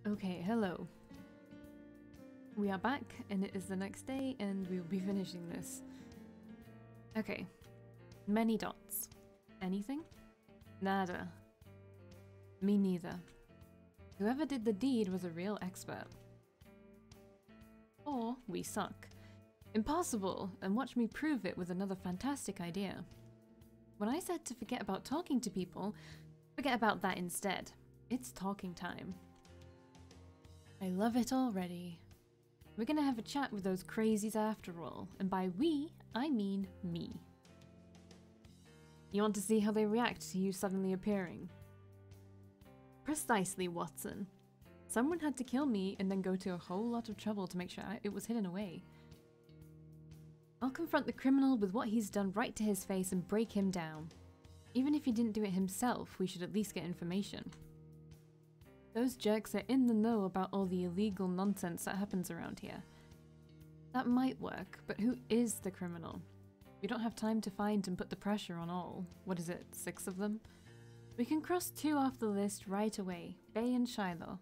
Okay, hello. We are back, and it is the next day, and we will be finishing this. Okay. Many dots. Anything? Nada. Me neither. Whoever did the deed was a real expert. Or we suck. Impossible, and watch me prove it with another fantastic idea. When I said to forget about talking to people, forget about that instead. It's talking time. I love it already. We're gonna have a chat with those crazies after all, and by we, I mean me. You want to see how they react to you suddenly appearing? Precisely, Watson. Someone had to kill me and then go to a whole lot of trouble to make sure it was hidden away. I'll confront the criminal with what he's done right to his face and break him down. Even if he didn't do it himself, we should at least get information. Those jerks are in the know about all the illegal nonsense that happens around here. That might work, but who is the criminal? We don't have time to find and put the pressure on all. What is it, 6 of them? We can cross 2 off the list right away, Bay and Shiloh.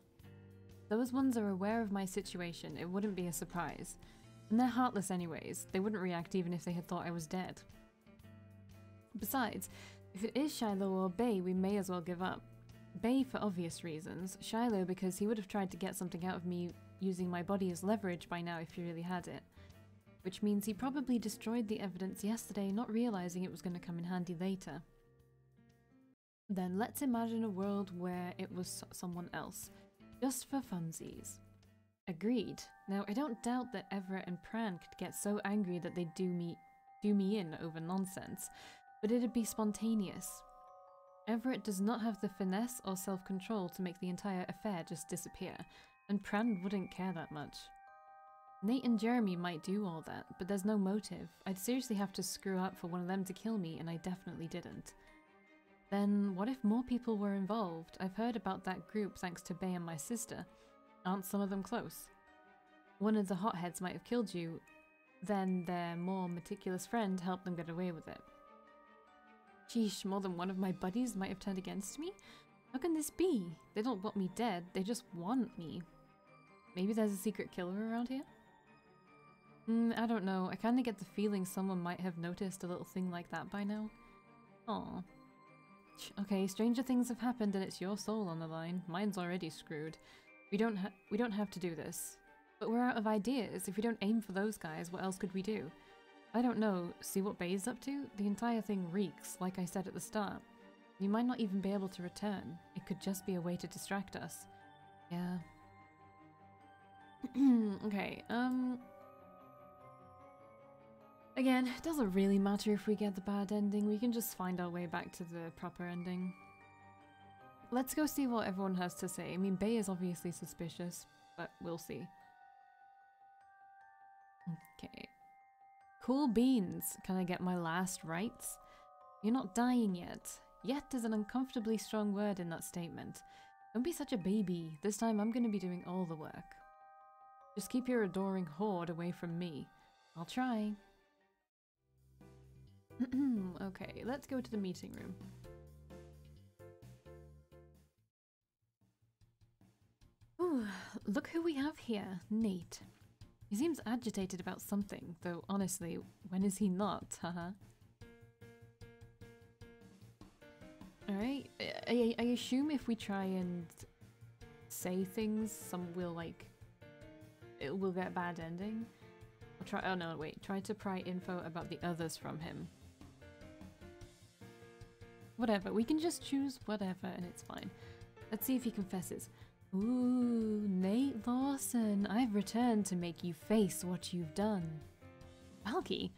Those ones are aware of my situation, it wouldn't be a surprise. And they're heartless anyways, they wouldn't react even if they had thought I was dead. Besides, if it is Shiloh or Bay, we may as well give up. Bay for obvious reasons, Shiloh because he would have tried to get something out of me using my body as leverage by now if he really had it. Which means he probably destroyed the evidence yesterday, not realizing it was going to come in handy later. Then let's imagine a world where it was someone else, just for funsies. Agreed. Now I don't doubt that Everett and Pran could get so angry that they'd do me in over nonsense, but it'd be spontaneous. Everett does not have the finesse or self-control to make the entire affair just disappear, and Pran wouldn't care that much. Nate and Jeremy might do all that, but there's no motive. I'd seriously have to screw up for one of them to kill me, and I definitely didn't. Then what if more people were involved? I've heard about that group thanks to Bay and my sister. Aren't some of them close? One of the hotheads might have killed you, then their more meticulous friend helped them get away with it. Sheesh, more than one of my buddies might have turned against me? How can this be? They don't want me dead, they just want me. Maybe there's a secret killer around here? I don't know, I kinda get the feeling someone might have noticed a little thing like that by now. Aww. Okay, stranger things have happened and it's your soul on the line. Mine's already screwed. We don't have to do this. But we're out of ideas. If we don't aim for those guys, what else could we do? I don't know. See what Bay's up to? The entire thing reeks, like I said at the start. You might not even be able to return. It could just be a way to distract us. Yeah. Okay, again, it doesn't really matter if we get the bad ending. We can just find our way back to the proper ending. Let's go see what everyone has to say. I mean, Bay is obviously suspicious, but we'll see. Okay. Cool beans. Can I get my last rites? You're not dying yet. Yet is an uncomfortably strong word in that statement. Don't be such a baby. This time I'm going to be doing all the work. Just keep your adoring horde away from me. I'll try. Okay, let's go to the meeting room. Ooh, look who we have here, Nate. He seems agitated about something, though honestly, when is he not, haha? Alright, I assume if we try and say things, we'll get a bad ending. I'll try, oh no, wait, try to pry info about the others from him. Whatever, we can just choose whatever and it's fine. Let's see if he confesses. Ooh, Nate Lawson, I've returned to make you face what you've done. Valkii?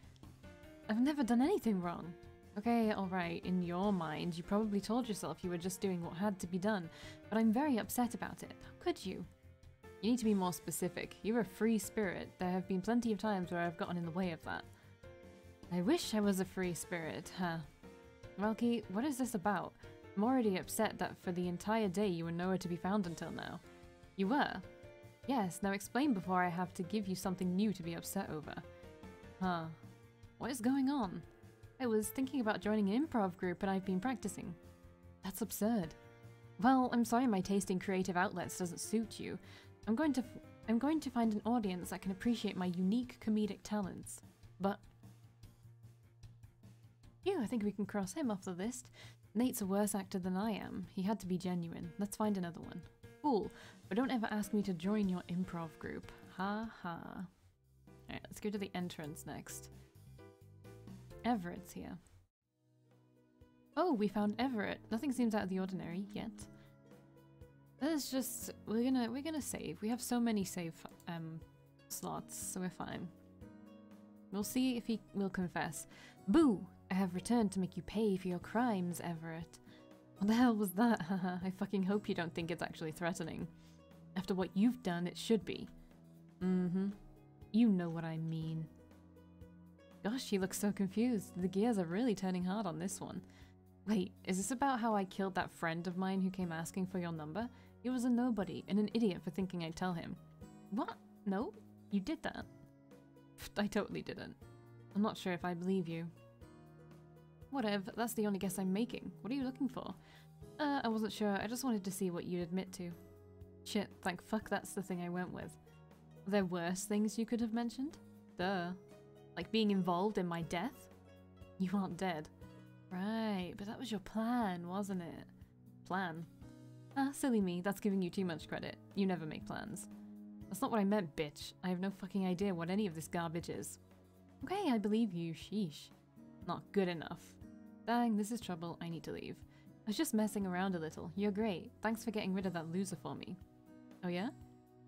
I've never done anything wrong. Okay, alright, in your mind, you probably told yourself you were just doing what had to be done, but I'm very upset about it. How could you? You need to be more specific. You're a free spirit. There have been plenty of times where I've gotten in the way of that. I wish I was a free spirit, huh? Valkii, what is this about? I'm already upset that for the entire day you were nowhere to be found until now. You were? Yes, now explain before I have to give you something new to be upset over. Huh. What is going on? I was thinking about joining an improv group and I've been practicing. That's absurd. Well, I'm sorry my taste in creative outlets doesn't suit you. I'm going to find an audience that can appreciate my unique comedic talents. But phew, I think we can cross him off the list. Nate's a worse actor than I am. He had to be genuine. Let's find another one. Cool, but don't ever ask me to join your improv group. Ha ha. Alright, let's go to the entrance next. Everett's here. Oh, we found Everett. Nothing seems out of the ordinary yet. Let's just we're gonna save. We have so many save slots, so we're fine. We'll see if he will confess. Boo! I have returned to make you pay for your crimes, Everett. What the hell was that? Haha, I fucking hope you don't think it's actually threatening. After what you've done, it should be. Mm-hmm. You know what I mean. Gosh, she looks so confused. The gears are really turning hard on this one. Wait, is this about how I killed that friend of mine who came asking for your number? He was a nobody and an idiot for thinking I'd tell him. What? No? You did that? I totally didn't. I'm not sure if I believe you. Whatever, that's the only guess I'm making. What are you looking for? I wasn't sure. I just wanted to see what you'd admit to. Shit, thank fuck that's the thing I went with. Were there worse things you could have mentioned? Duh. Like being involved in my death? You aren't dead. Right, but that was your plan, wasn't it? Plan? Ah, silly me. That's giving you too much credit. You never make plans. That's not what I meant, bitch. I have no fucking idea what any of this garbage is. Okay, I believe you. Sheesh. Not good enough. Dang, this is trouble. I need to leave. I was just messing around a little. You're great. Thanks for getting rid of that loser for me. Oh yeah?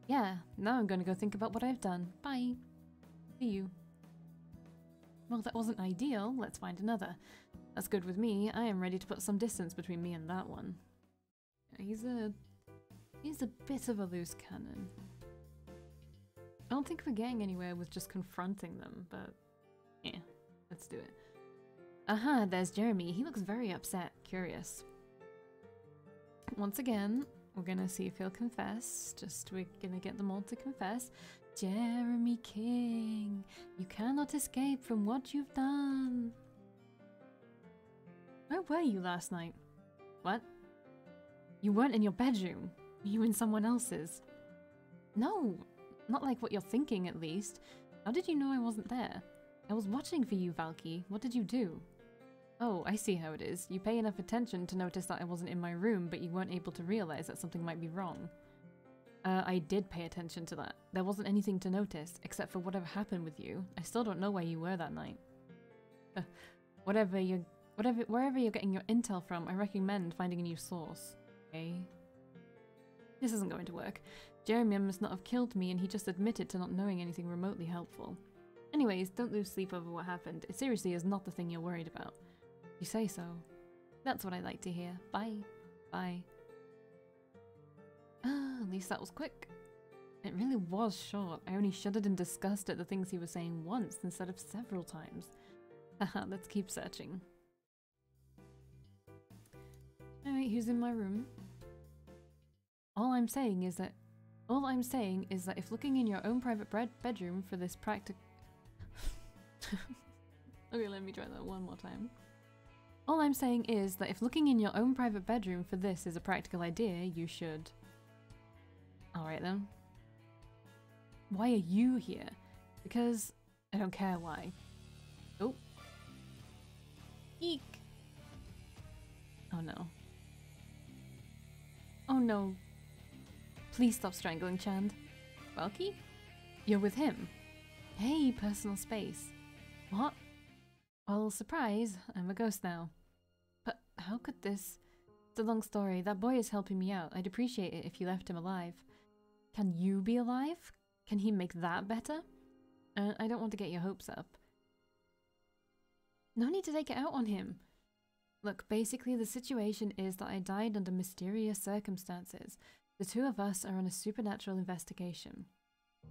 Yeah, now I'm gonna go think about what I've done. Bye. See you. Well, that wasn't ideal. Let's find another. That's good with me. I am ready to put some distance between me and that one. He's a bit of a loose cannon. I don't think we're getting anywhere with just confronting them, but yeah, let's do it. Aha, there's Jeremy. He looks very upset. Curious. Once again, we're gonna see if he'll confess. We're gonna get them all to confess. Jeremy King, you cannot escape from what you've done. Where were you last night? What? You weren't in your bedroom. Were you in someone else's? No, not like what you're thinking at least. How did you know I wasn't there? I was watching for you, Valkii. What did you do? Oh, I see how it is. You pay enough attention to notice that I wasn't in my room, but you weren't able to realize that something might be wrong. I did pay attention to that. There wasn't anything to notice, except for whatever happened with you. I still don't know where you were that night. Wherever you're getting your intel from, I recommend finding a new source. Okay? This isn't going to work. Jeremy must not have killed me, and he just admitted to not knowing anything remotely helpful. Anyways, don't lose sleep over what happened. It seriously is not the thing you're worried about. You say so. That's what I like to hear. Bye. Bye. At least that was quick. It really was short. I only shuddered in disgust at the things he was saying once instead of several times. Haha, let's keep searching. Alright, who's in my room? All I'm saying is that if looking in your own private bedroom for this Okay, let me try that one more time. All I'm saying is that if looking in your own private bedroom for this is a practical idea, you should. Alright then. Why are you here? Because I don't care why. Oh. Eek. Oh no. Oh no. Please stop strangling Chand. Valkii? You're with him. Hey, personal space. What? Well, surprise, I'm a ghost now. But how could this? It's a long story. That boy is helping me out. I'd appreciate it if you left him alive. Can you be alive? Can he make that better? I don't want to get your hopes up. No need to take it out on him. Look, basically the situation is that I died under mysterious circumstances. The two of us are on a supernatural investigation.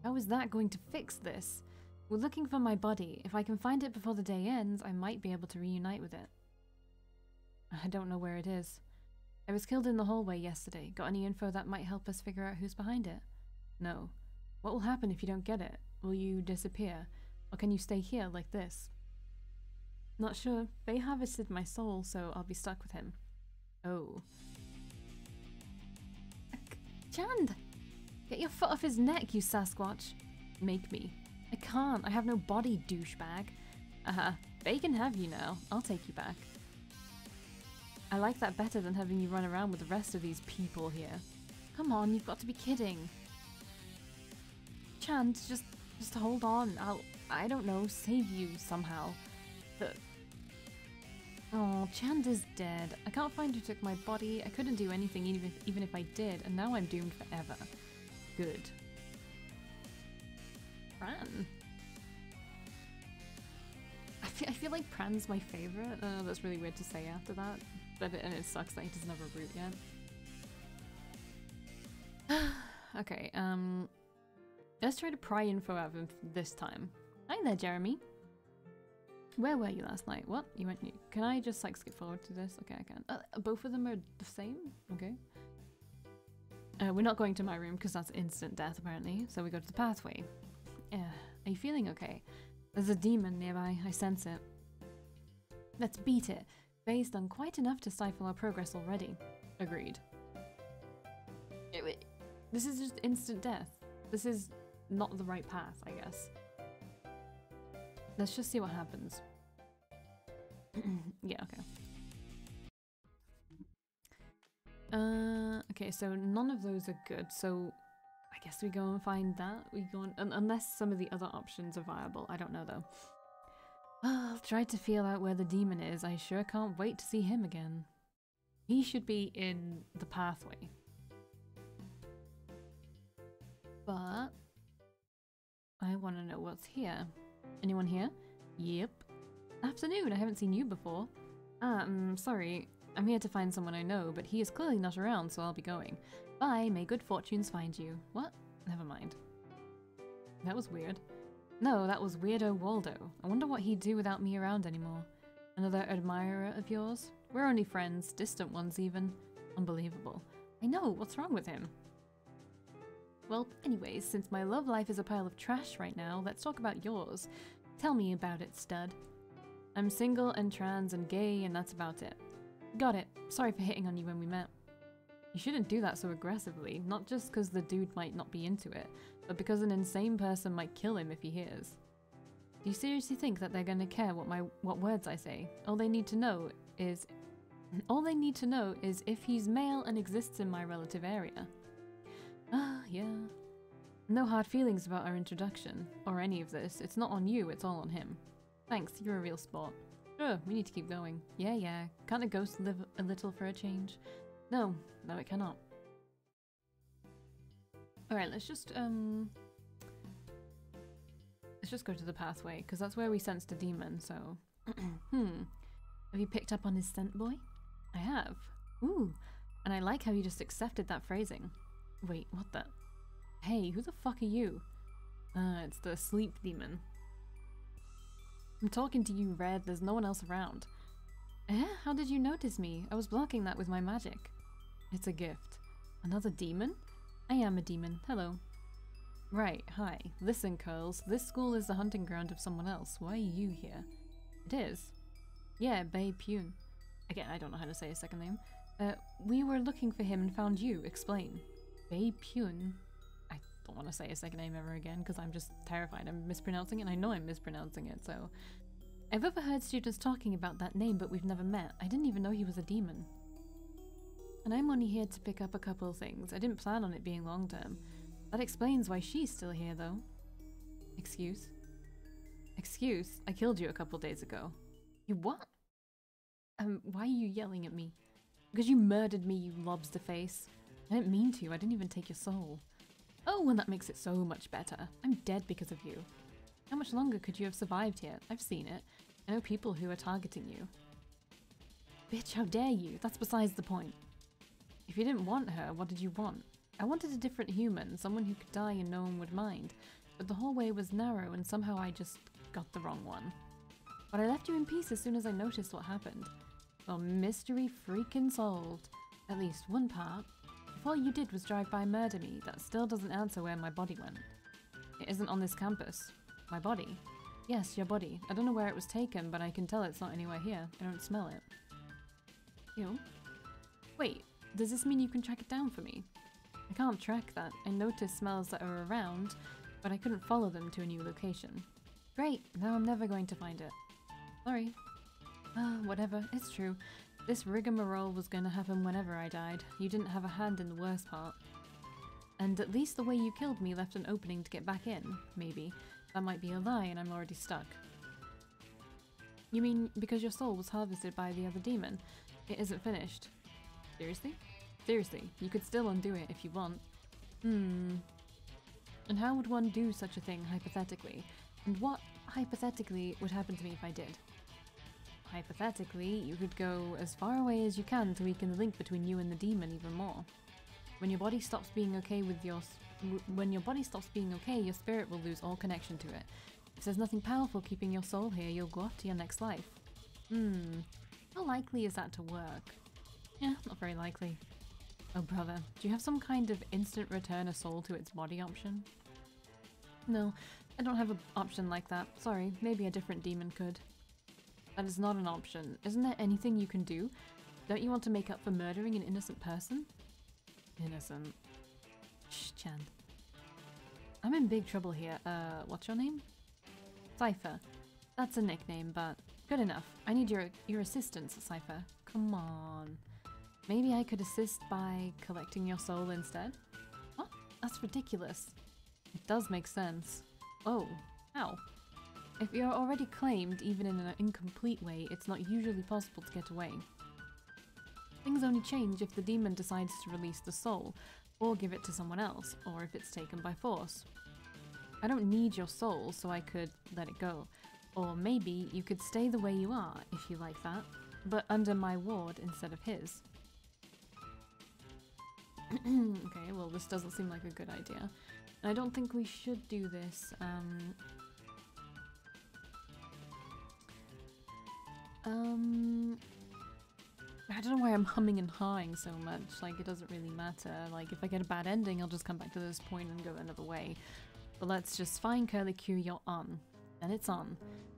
How is that going to fix this? We're looking for my body. If I can find it before the day ends, I might be able to reunite with it. I don't know where it is. I was killed in the hallway yesterday. Got any info that might help us figure out who's behind it? No. What will happen if you don't get it? Will you disappear? Or can you stay here like this? Not sure. Faye harvested my soul, so I'll be stuck with him. Oh. Chand! Get your foot off his neck, you Sasquatch. Make me. I can't. I have no body, douchebag. They can have you now. I'll take you back. I like that better than having you run around with the rest of these people here. Come on, you've got to be kidding. Chand, just hold on. I don't know, save you somehow. But... Oh, Chand is dead. I can't find who took my body. I couldn't do anything even if I did, and now I'm doomed forever. Good. Pran. I feel like Pran's my favorite. That's really weird to say after that, and it sucks that he doesn't have a root yet. Okay, let's try to pry info out of him this time. Hi there, Jeremy. Where were you last night? What? You went... Can I just, like, skip forward to this? Okay, I can. Both of them are the same? Okay. We're not going to my room because that's instant death, apparently. So we go to the pathway. Are you feeling okay? There's a demon nearby. I sense it. Let's beat it. Bay's done quite enough to stifle our progress already. Agreed. This is just instant death. This is not the right path, I guess. Let's just see what happens. Yeah, okay. Okay, so none of those are good, so I guess we go and find that. We go on, unless some of the other options are viable. I don't know though. I'll try to feel out where the demon is. I sure can't wait to see him again. He should be in the pathway. But I want to know what's here. Anyone here? Yep. Afternoon, I haven't seen you before. Sorry. I'm here to find someone I know, but he is clearly not around, so I'll be going. Bye, may good fortunes find you. What? Never mind. That was weird. No, that was Weirdo Waldo. I wonder what he'd do without me around anymore. Another admirer of yours? We're only friends, distant ones even. Unbelievable. I know, what's wrong with him? Well, anyways, since my love life is a pile of trash right now, let's talk about yours. Tell me about it, stud. I'm single and trans and gay, and that's about it. Got it. Sorry for hitting on you when we met. You shouldn't do that so aggressively, not just because the dude might not be into it, but because an insane person might kill him if he hears. Do you seriously think that they're gonna care what words I say? All they need to know is if he's male and exists in my relative area. Ah, yeah. No hard feelings about our introduction, or any of this. It's not on you, it's all on him. Thanks, you're a real sport. Sure, we need to keep going. Yeah. Can't a ghost live a little for a change? No, it cannot. Alright, let's just go to the pathway, because that's where we sensed a demon, so... Have you picked up on his scent, boy? I have. Ooh, and I like how you just accepted that phrasing. Wait, what the... Hey, who the fuck are you? It's the sleep demon. I'm talking to you, Red. There's no one else around. How did you notice me? I was blocking that with my magic. It's a gift. Another demon? I am a demon. Hello. Right, hi. Listen, Curls. This school is the hunting ground of someone else. Why are you here? It is. Yeah, Bay Pune. Again, I don't know how to say his second name. We were looking for him and found you. Explain. Bay Pune? I don't want to say his second name ever again because I'm just terrified I'm mispronouncing it, and I know I'm mispronouncing it, so... I've overheard students talking about that name, but we've never met. I didn't even know he was a demon. And I'm only here to pick up a couple of things. I didn't plan on it being long-term. That explains why she's still here, though. Excuse? Excuse? I killed you a couple days ago. You what? Why are you yelling at me? Because you murdered me, you lobster face. I didn't mean to. I didn't even take your soul. Oh, and that makes it so much better. I'm dead because of you. How much longer could you have survived here? I've seen it. I know people who are targeting you. Bitch, how dare you? That's besides the point. If you didn't want her, what did you want? I wanted a different human, someone who could die and no one would mind. But the hallway was narrow and somehow I just got the wrong one. But I left you in peace as soon as I noticed what happened. Well, mystery freaking solved. At least one part. If all you did was drive by and murder me, that still doesn't answer where my body went. It isn't on this campus. My body? Yes, your body. I don't know where it was taken, but I can tell it's not anywhere here. I don't smell it. Ew. Wait, does this mean you can track it down for me? I can't track that. I noticed smells that are around, but I couldn't follow them to a new location. Great, now I'm never going to find it. Sorry. Whatever, it's true. This rigmarole was going to happen whenever I died. You didn't have a hand in the worst part. And at least the way you killed me left an opening to get back in, maybe. That might be a lie and I'm already stuck. You mean because your soul was harvested by the other demon? It isn't finished. Seriously? Seriously, you could still undo it if you want. And how would one do such a thing, hypothetically? And what, hypothetically, would happen to me if I did? Hypothetically, you could go as far away as you can to weaken the link between you and the demon even more. When your body stops being okay with your spirit will lose all connection to it. If there's nothing powerful keeping your soul here, you'll go off to your next life. How likely is that to work? Yeah, not very likely. Oh brother, do you have some kind of instant return a soul to its body option? No, I don't have an option like that. Sorry, maybe a different demon could. That is not an option. Isn't there anything you can do? Don't you want to make up for murdering an innocent person? Innocent. Shh, Chand. I'm in big trouble here. What's your name? Cypher. That's a nickname, but good enough. I need your assistance, Cypher. Come on. Maybe I could assist by collecting your soul instead? What? That's ridiculous. It does make sense. Oh, how? If you're already claimed, even in an incomplete way, it's not usually possible to get away. Things only change if the demon decides to release the soul, or give it to someone else, or if it's taken by force. I don't need your soul, so I could let it go. Or maybe you could stay the way you are, if you like that, but under my ward instead of his. Okay, well this doesn't seem like a good idea. I don't think we should do this. I don't know why I'm humming and hawing so much, like it doesn't really matter. Like if I get a bad ending, I'll just come back to this point and go another way. But let's just find Curlicue, you're on. And it's on.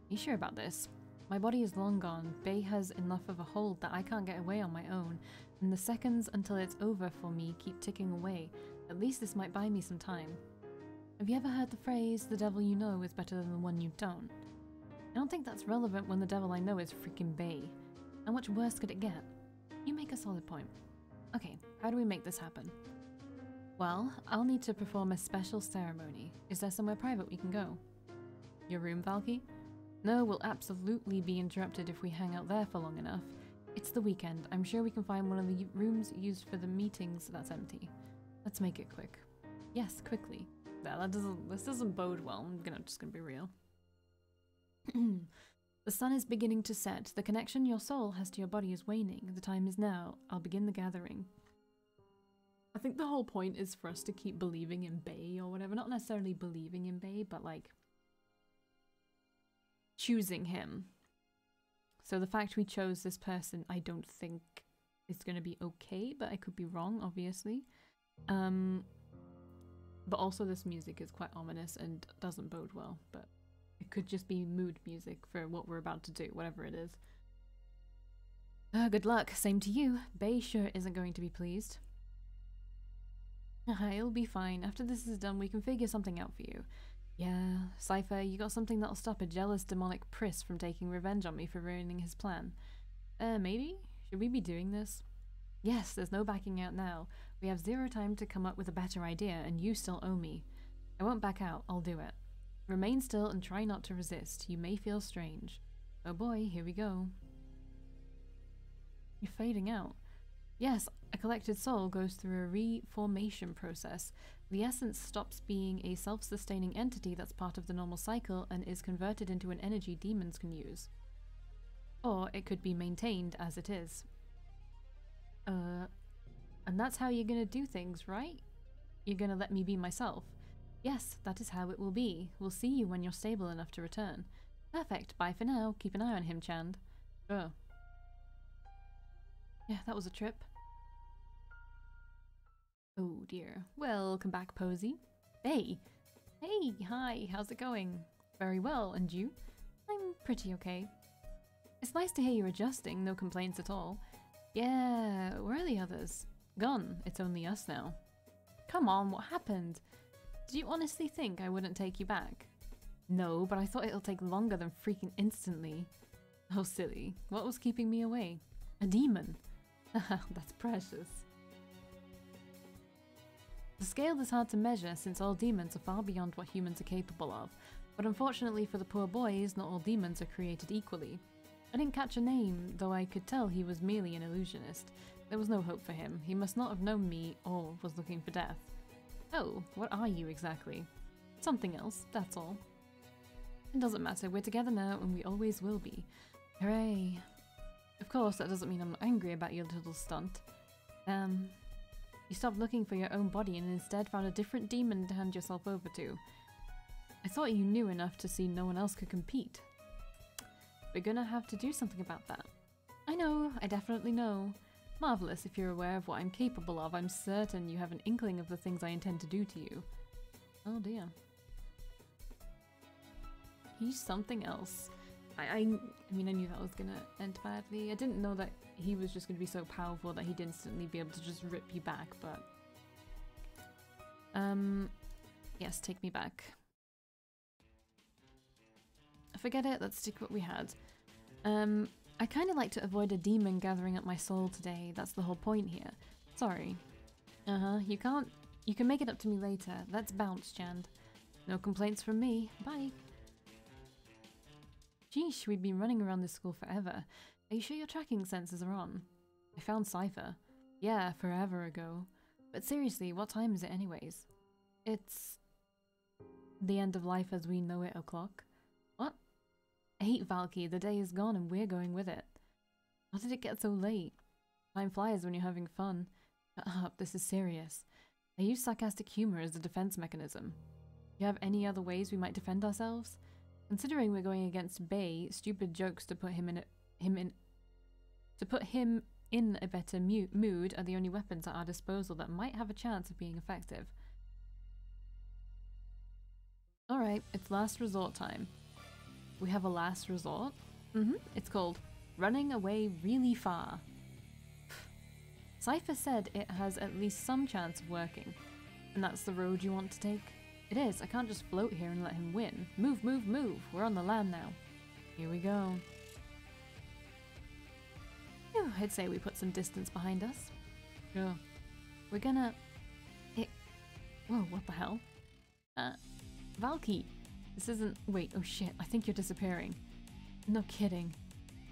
You sure about this? My body is long gone. Bay has enough of a hold that I can't get away on my own. And the seconds until it's over for me keep ticking away. At least this might buy me some time. Have you ever heard the phrase, the devil you know is better than the one you don't? I don't think that's relevant when the devil I know is freaking Bay. How much worse could it get? You make a solid point. Okay, how do we make this happen? Well, I'll need to perform a special ceremony. Is there somewhere private we can go? Your room, Valkii? No, we'll absolutely be interrupted if we hang out there for long enough. It's the weekend. I'm sure we can find one of the rooms used for the meetings that's empty. Let's make it quick. Yes, quickly. No, this doesn't bode well. I'm just gonna be real. The sun is beginning to set. The connection your soul has to your body is waning. The time is now. I'll begin the gathering. I think the whole point is for us to keep believing in Bay or whatever. Not necessarily believing in Bay, but like choosing him. So the fact we chose this person, I don't think is going to be okay, but I could be wrong, obviously. But also this music is quite ominous and doesn't bode well, but it could just be mood music for what we're about to do, whatever it is. Good luck, same to you. Bay sure isn't going to be pleased. It'll be fine. After this is done, we can figure something out for you. Yeah, Cypher, you got something that'll stop a jealous demonic priss from taking revenge on me for ruining his plan. Maybe? Should we be doing this? Yes, there's no backing out now. We have zero time to come up with a better idea, and you still owe me. I won't back out, I'll do it. Remain still and try not to resist. You may feel strange. Oh boy, here we go. You're fading out. Yes, a collected soul goes through a reformation process. The essence stops being a self-sustaining entity that's part of the normal cycle and is converted into an energy demons can use. Or it could be maintained as it is. And that's how you're gonna do things, right? You're gonna let me be myself. Yes, that is how it will be. We'll see you when you're stable enough to return. Perfect, bye for now. Keep an eye on him, Chand. Oh. Yeah, that was a trip. Oh dear. Welcome back, Posy. Hey! Hey, hi, how's it going? Very well, and you? I'm pretty okay. It's nice to hear you're adjusting, no complaints at all. Yeah, where are the others? Gone. It's only us now. Come on, what happened? Did you honestly think I wouldn't take you back? No, but I thought it'll take longer than freaking instantly. Oh, silly. What was keeping me away? A demon. That's precious. The scale is hard to measure since all demons are far beyond what humans are capable of, but unfortunately for the poor boys, not all demons are created equally. I didn't catch a name, though I could tell he was merely an illusionist. There was no hope for him. He must not have known me or was looking for death. Oh, what are you exactly? Something else, that's all. It doesn't matter, we're together now and we always will be. Hooray. Of course, that doesn't mean I'm not angry about your little stunt. You stopped looking for your own body and instead found a different demon to hand yourself over to. I thought you knew enough to see no one else could compete. We're gonna have to do something about that. I know, I definitely know. Marvelous, if you're aware of what I'm capable of, I'm certain you have an inkling of the things I intend to do to you. Oh dear. He's something else. I mean, I knew that was gonna end badly. I didn't know that he was just gonna be so powerful that he'd instantly be able to just rip you back, but... yes, take me back. Forget it, let's stick what we had. I kind of like to avoid a demon gathering up my soul today, that's the whole point here. Sorry. You can make it up to me later. Let's bounce, Chand. No complaints from me. Bye. Sheesh, we've been running around this school forever. Are you sure your tracking sensors are on? I found Cypher. Yeah, forever ago. But seriously, what time is it anyways? It's... the end of life as we know it o'clock. What? I hate Valkii, the day is gone and we're going with it. How did it get so late? Time flies when you're having fun. Shut up, this is serious. I use sarcastic humor as a defense mechanism. Do you have any other ways we might defend ourselves? Considering we're going against Bay, stupid jokes to put him in a better mood are the only weapons at our disposal that might have a chance of being effective. Alright, it's last resort time. We have a last resort? It's called Running Away Really Far. Cypher said it has at least some chance of working. And that's the road you want to take? It is. I can't just float here and let him win. Move, move, move. We're on the land now. Here we go. Phew, I'd say we put some distance behind us. Sure. We're gonna... Whoa, what the hell? Valkii. This isn't... Wait, oh shit, I think you're disappearing. No kidding.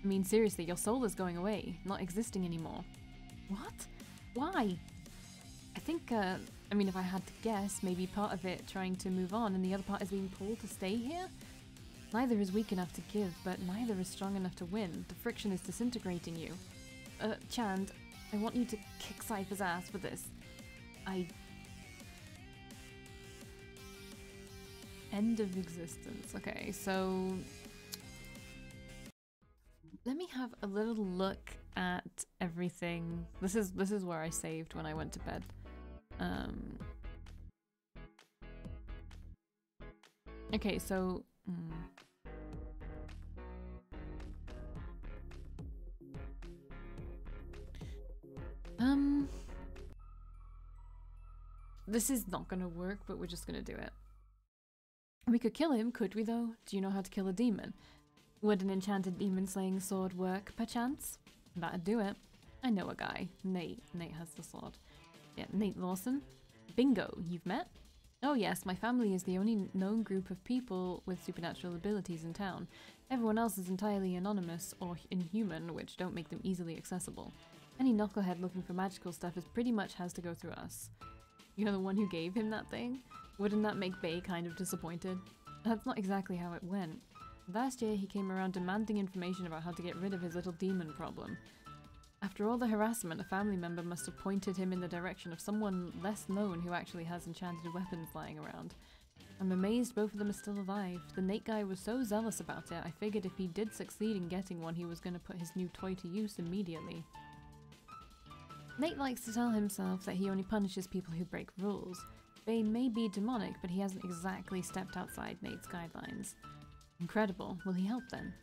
I mean, seriously, your soul is going away, not existing anymore. What? Why? I think, I mean, if I had to guess, maybe part of it trying to move on and the other part is being pulled to stay here? Neither is weak enough to give, but neither is strong enough to win. The friction is disintegrating you. Chand, I want you to kick Cypher's ass for this. End of existence. Okay, so... let me have a little look at everything. This is where I saved when I went to bed. Okay, so... this is not gonna work, but we're just gonna do it. We could kill him, could we though? Do you know how to kill a demon? Would an enchanted demon-slaying sword work, perchance? That'd do it. I know a guy. Nate. Nate has the sword. Yeah, Nate Lawson. Bingo, you've met? Oh yes, my family is the only known group of people with supernatural abilities in town. Everyone else is entirely anonymous or inhuman, which don't make them easily accessible. Any knucklehead looking for magical stuff pretty much has to go through us. You're the one who gave him that thing? Wouldn't that make Bay kind of disappointed? That's not exactly how it went. Last year he came around demanding information about how to get rid of his little demon problem. After all the harassment, a family member must have pointed him in the direction of someone less known who actually has enchanted weapons lying around. I'm amazed both of them are still alive. The Nate guy was so zealous about it, I figured if he did succeed in getting one, he was going to put his new toy to use immediately. Nate likes to tell himself that he only punishes people who break rules. Bay may be demonic, but he hasn't exactly stepped outside Nate's guidelines. Incredible. Will he help then?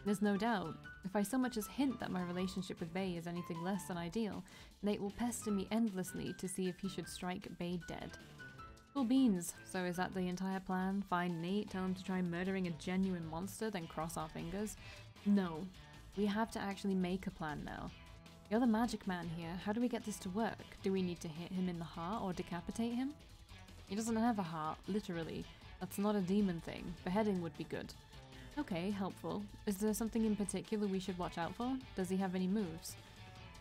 There's no doubt. If I so much as hint that my relationship with Bay is anything less than ideal, Nate will pester me endlessly to see if he should strike Bay dead. Cool beans. So is that the entire plan? Find Nate, tell him to try murdering a genuine monster, then cross our fingers? No. We have to actually make a plan now. You're the magic man here. How do we get this to work? Do we need to hit him in the heart or decapitate him? He doesn't have a heart, literally. That's not a demon thing. Beheading would be good. Okay, helpful. Is there something in particular we should watch out for? Does he have any moves?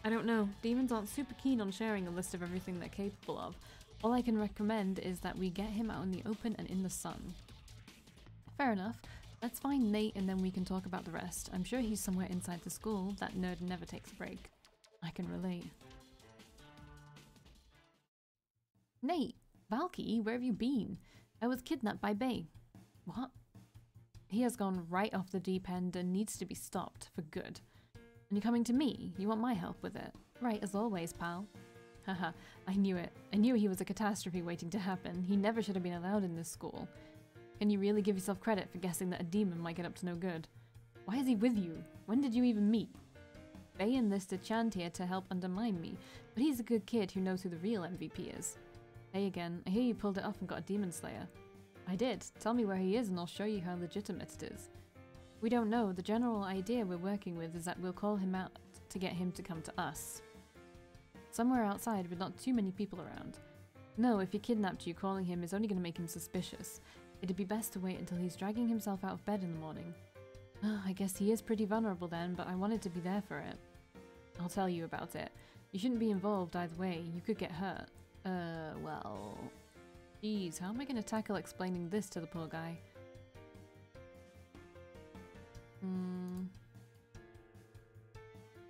I don't know. Demons aren't super keen on sharing a list of everything they're capable of. All I can recommend is that we get him out in the open and in the sun. Fair enough. Let's find Nate and then we can talk about the rest. I'm sure he's somewhere inside the school. That nerd never takes a break. I can relate. Nate! Valkii, where have you been? I was kidnapped by Bay. What? He has gone right off the deep end and needs to be stopped for good. And you're coming to me? You want my help with it? Right, as always, pal. Haha, I knew it. I knew he was a catastrophe waiting to happen. He never should have been allowed in this school. Can you really give yourself credit for guessing that a demon might get up to no good? Why is he with you? When did you even meet? Bay enlisted Chand here to help undermine me, but he's a good kid who knows who the real MVP is. Hey again, I hear you pulled it off and got a demon slayer. I did. Tell me where he is and I'll show you how legitimate it is. We don't know. The general idea we're working with is that we'll call him out to get him to come to us. Somewhere outside with not too many people around. No, if he kidnapped you, calling him is only going to make him suspicious. It'd be best to wait until he's dragging himself out of bed in the morning. I guess he is pretty vulnerable then, but I wanted to be there for it. I'll tell you about it. You shouldn't be involved either way. You could get hurt. Well... Jeez, how am I going to tackle explaining this to the poor guy?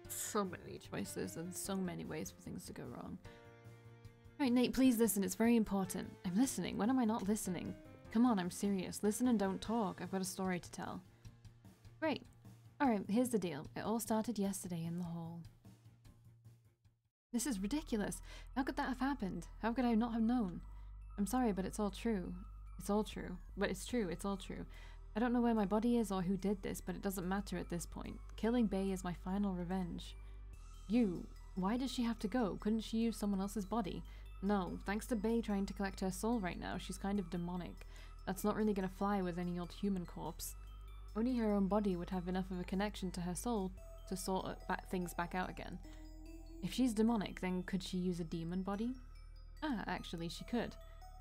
So many choices and so many ways for things to go wrong. Alright, Nate, please listen. It's very important. I'm listening. When am I not listening? Come on, I'm serious. Listen and don't talk. I've got a story to tell. Great. Alright, here's the deal. It all started yesterday in the hall. This is ridiculous. How could that have happened? How could I not have known? I'm sorry, but it's all true. It's all true. But it's true. It's all true. I don't know where my body is or who did this, but it doesn't matter at this point. Killing Bay is my final revenge. You. Why does she have to go? Couldn't she use someone else's body? No. Thanks to Bay trying to collect her soul right now, she's kind of demonic. That's not really gonna fly with any old human corpse. Only her own body would have enough of a connection to her soul to sort things back out again. If she's demonic, then could she use a demon body? Ah, actually she could.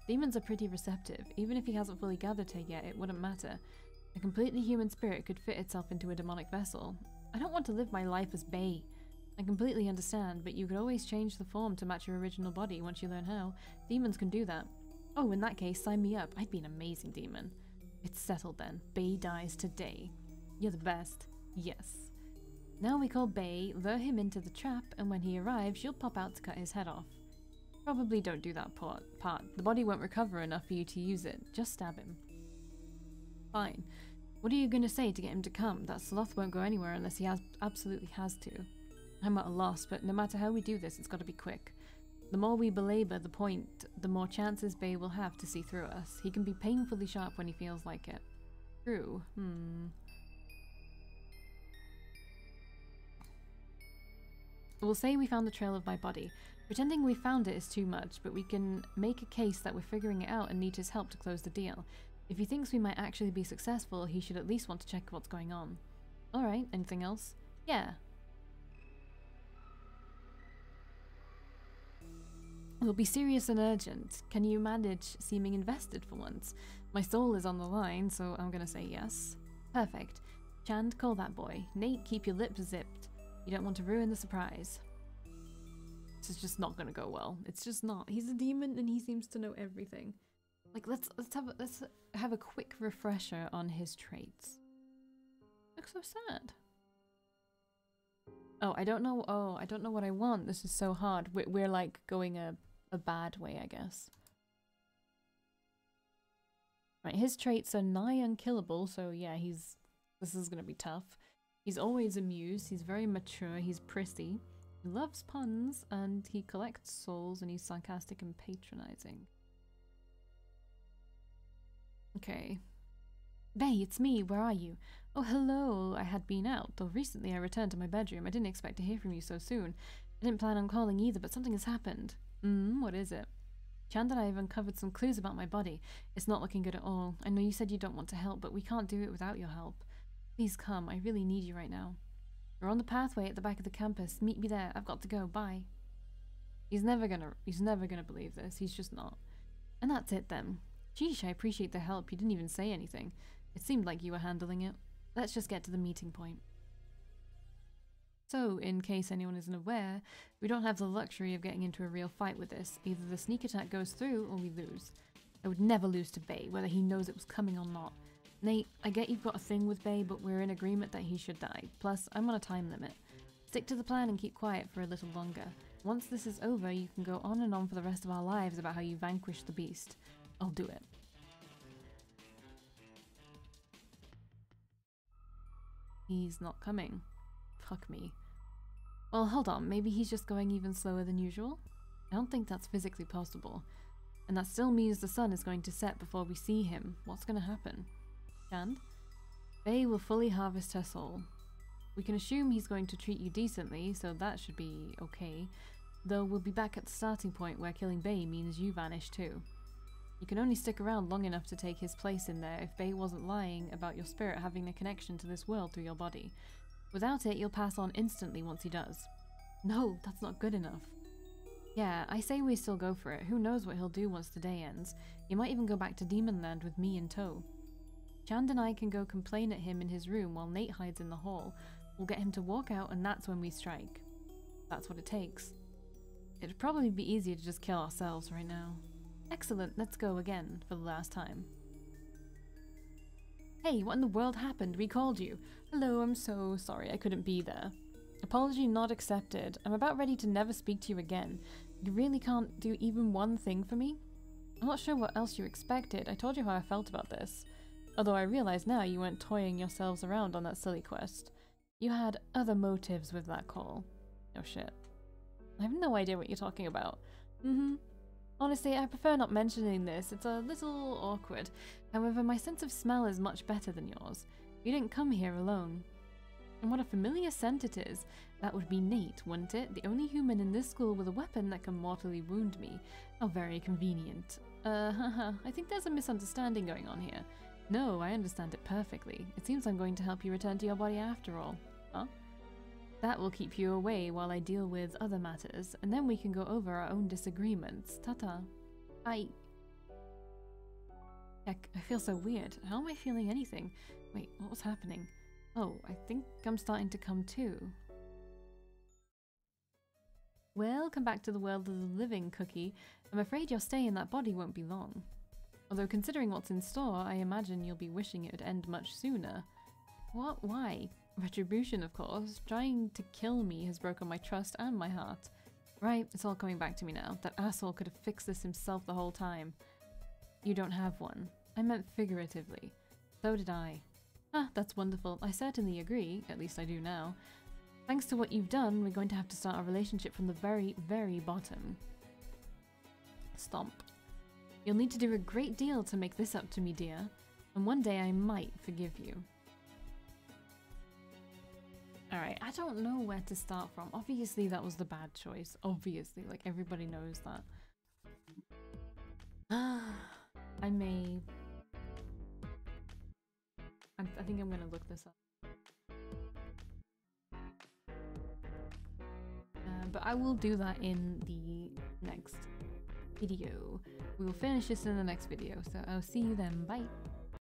Demons are pretty receptive. Even if he hasn't fully gathered her yet, it wouldn't matter. A completely human spirit could fit itself into a demonic vessel. I don't want to live my life as Bay. I completely understand, but you could always change the form to match your original body once you learn how. Demons can do that. Oh, in that case, sign me up. I'd be an amazing demon. It's settled then. Bay dies today. You're the best. Yes. Now we call Bay, lure him into the trap, and when he arrives, you'll pop out to cut his head off. Probably don't do that part. The body won't recover enough for you to use it. Just stab him. Fine. What are you going to say to get him to come? That sloth won't go anywhere unless he absolutely has to. I'm at a loss, but no matter how we do this, it's got to be quick. The more we belabor the point, the more chances Bay will have to see through us. He can be painfully sharp when he feels like it. True. We'll say we found the trail of my body. Pretending we found it is too much, but we can make a case that we're figuring it out and need his help to close the deal. If he thinks we might actually be successful, he should at least want to check what's going on. Alright, anything else? Yeah. It'll be serious and urgent. Can you manage seeming invested for once? My soul is on the line, so I'm gonna say yes. Perfect. Chand, call that boy. Nate, keep your lips zipped. You don't want to ruin the surprise. This is just not gonna go well. It's just not. He's a demon and he seems to know everything. Like, let's have a quick refresher on his traits. Looks so sad. Oh, I don't know. Oh, I don't know what I want. This is so hard. We're like going a bad way, I guess. Right, his traits are nigh unkillable, so yeah, this is gonna be tough. He's always amused, he's very mature, he's prissy, he loves puns, and he collects souls, and he's sarcastic and patronizing. Okay. Bay, it's me, where are you? Oh, hello. I had been out, though recently I returned to my bedroom. I didn't expect to hear from you so soon. I didn't plan on calling either, but something has happened. What is it? Chand and I have uncovered some clues about my body. It's not looking good at all. I know you said you don't want to help, but we can't do it without your help. Please come. I really need you right now. We're on the pathway at the back of the campus. Meet me there. I've got to go. Bye. He's never gonna believe this. He's just not. And that's it then. Sheesh, I appreciate the help. You didn't even say anything. It seemed like you were handling it. Let's just get to the meeting point. So, in case anyone isn't aware, we don't have the luxury of getting into a real fight with this. Either the sneak attack goes through or we lose. I would never lose to Bay, whether he knows it was coming or not. Nate, I get you've got a thing with Bay, but we're in agreement that he should die. Plus, I'm on a time limit. Stick to the plan and keep quiet for a little longer. Once this is over, you can go on and on for the rest of our lives about how you vanquished the beast. I'll do it. He's not coming. Fuck me. Well, hold on, maybe he's just going even slower than usual? I don't think that's physically possible. And that still means the sun is going to set before we see him. What's going to happen? And? Bay will fully harvest her soul. We can assume he's going to treat you decently, so that should be okay. Though we'll be back at the starting point where killing Bay means you vanish too. You can only stick around long enough to take his place in there if Bay wasn't lying about your spirit having a connection to this world through your body. Without it, you'll pass on instantly once he does. No, that's not good enough. Yeah, I say we still go for it. Who knows what he'll do once the day ends. He might even go back to Demonland with me in tow. Chand and I can go complain at him in his room while Nate hides in the hall. We'll get him to walk out and that's when we strike. That's what it takes. It'd probably be easier to just kill ourselves right now. Excellent, let's go again, for the last time. Hey, what in the world happened? We called you. Hello, I'm so sorry I couldn't be there. Apology not accepted. I'm about ready to never speak to you again. You really can't do even one thing for me? I'm not sure what else you expected. I told you how I felt about this. Although I realize now you weren't toying yourselves around on that silly quest. You had other motives with that call. Oh shit. I have no idea what you're talking about. Honestly, I prefer not mentioning this. It's a little awkward. However, my sense of smell is much better than yours. You didn't come here alone. And what a familiar scent it is. That would be Nate, wouldn't it? The only human in this school with a weapon that can mortally wound me. How very convenient. I think there's a misunderstanding going on here. No, I understand it perfectly. It seems I'm going to help you return to your body after all. Huh? That will keep you away while I deal with other matters, and then we can go over our own disagreements. Ta-ta. Heck, I feel so weird. How am I feeling anything? Wait, what was happening? Oh, I think I'm starting to come too. Welcome back to the world of the living, Cookie. I'm afraid your stay in that body won't be long. Although considering what's in store, I imagine you'll be wishing it would end much sooner. What? Why? Retribution, of course. Trying to kill me has broken my trust and my heart. Right, it's all coming back to me now. That asshole could have fixed this himself the whole time. You don't have one. I meant figuratively. So did I. Ah, that's wonderful. I certainly agree. At least I do now. Thanks to what you've done, we're going to have to start a relationship from the very, very bottom. Stomp. You'll need to do a great deal to make this up to me, dear. And one day I might forgive you. Alright, I don't know where to start from. Obviously that was the bad choice. Obviously, like everybody knows that. I may... I think I'm gonna look this up. But I will do that in the next video. We will finish this in the next video, so I'll see you then. Bye!